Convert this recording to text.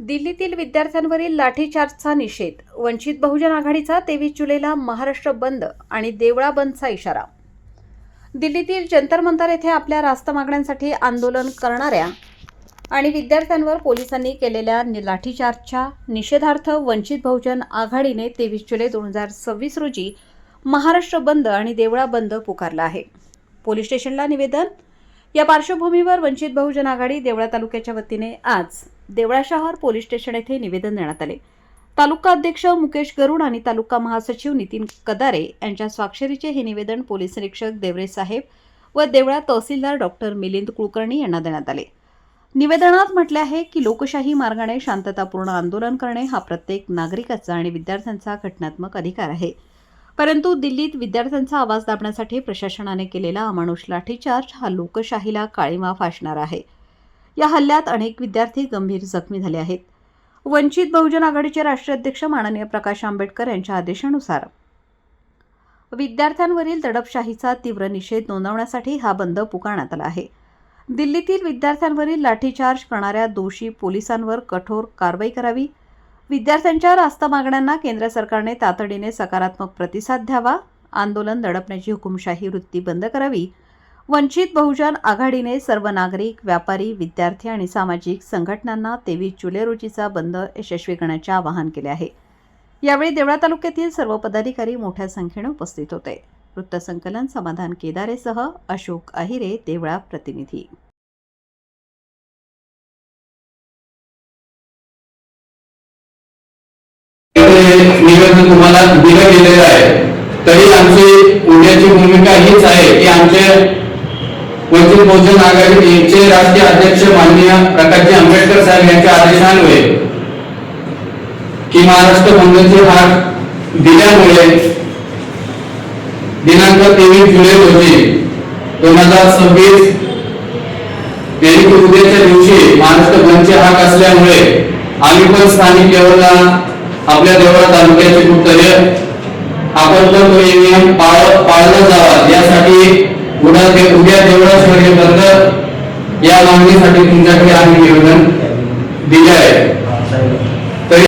दिल्लीतील विद्यार्थ्यांवरील लाठीचार्जचा निषेध, वंचित बहुजन आघाडीचा 23 जुलैला महाराष्ट्र बंद आणि देवळा बंदचा इशारा। दिल्लीतील जंतर मंतर येथे आपल्या रास्त मागण्यांसाठी आंदोलन करणाऱ्या आणि विद्यार्थ्यांवर पोलिसांनी केलेल्या लाठीचार्जच्या निषेधार्थ वंचित बहुजन आघाडीने 23 जुलै 2026 रोजी महाराष्ट्र बंद आणि देवळा बंद पुकारला आहे। पोलीस स्टेशनला निवेदन। या पार्श्वभूमीवर वंचित बहुजन आघाडी देवळा तालुक्याच्या वतीने आज देवळा शहर पोलीस स्टेशन येथे निवेदन देण्यात आले। तालुका अध्यक्ष मुकेश गरुड आणि तालुका महासचिव नितीन कदारे यांच्या स्वाक्षरीचे हे निवेदन पोलीस निरीक्षक देवरे साहेब व देवळा तहसीलदार डॉक्टर मिलिंद कुलकर्णी यांना देण्यात आले। निवेदनात म्हटले आहे की लोकशाही मार्गाने शांततापूर्ण आंदोलन करणे हा प्रत्येक नागरिकाचा आणि विद्यार्थ्यांचा घटनात्मक अधिकार आहे, परंतु दिल्लीत विद्यार्थ्यांचा आवाज दाबण्यासाठी प्रशासनाने केलेला अमानुष लाठीचार्ज हा लोकशाहीला काळीमा फासणारा आहे। या हल्ल्यात अनेक विद्यार्थी गंभीर जखमी झाले आहेत। वंचित बहुजन आघाडीचे राष्ट्रीय अध्यक्ष माननीय प्रकाश आंबेडकर यांच्या आदेशानुसार विद्यार्थ्यांवरील दडपशाहीचा तीव्र निषेध नोंदवण्यासाठी हा बंद पुकारण्यात आला आहे। दिल्लीतील विद्यार्थ्यांवरील लाठीचार्ज करणाऱ्या दोषी पोलिसांवर कठोर कारवाई करावी, विद्यार्थ्यांच्या रास्त मागण्यांना केंद्र सरकारने तातडीने सकारात्मक प्रतिसाद द्यावा, आंदोलन दडपण्याची हुकुमशाही वृत्ती बंद करावी। वंचित बहुजन आघाडीने सर्व नागरिक, व्यापारी, विद्यार्थी आणि सामाजिक संघटनांना 23 जुलै रोजीचा बंद यशस्वी करण्याचे आवाहन केले आहे। यावेळी देवळा तालुक्यातील सर्व पदाधिकारी मोठ्या संख्येने उपस्थित होते। वृत्तसंकलन समाधान केदारेसह अशोक अहिरे, देवळा प्रतिनिधी। निवेदन तुम्हाला दिलं गेलेलं आहे, तरी आमची उद्याची भूमिका हीच आहे की आमचे वंचित बहुजन आघाडीचे राष्ट्रीय अध्यक्ष माननीय प्रकाश आंबेडकर साहेब यांच्या आदेशान्वये की महाराष्ट्र बंदची हाक दिल्यामुळे दिनांक 23 जुलै रोजी 2026 उद्याच्या दिवशी महाराष्ट्र बंदची हाक असल्यामुळे आम्ही पण स्थानिक लेवलला आपल्या देवळा तालुक्याचे कुठतरी आपण तो नियम पाळला जावा यासाठी उद्या देवळा शहर बंद या मागणीसाठी तुमच्याकडे आम्ही निवेदन दिले आहे।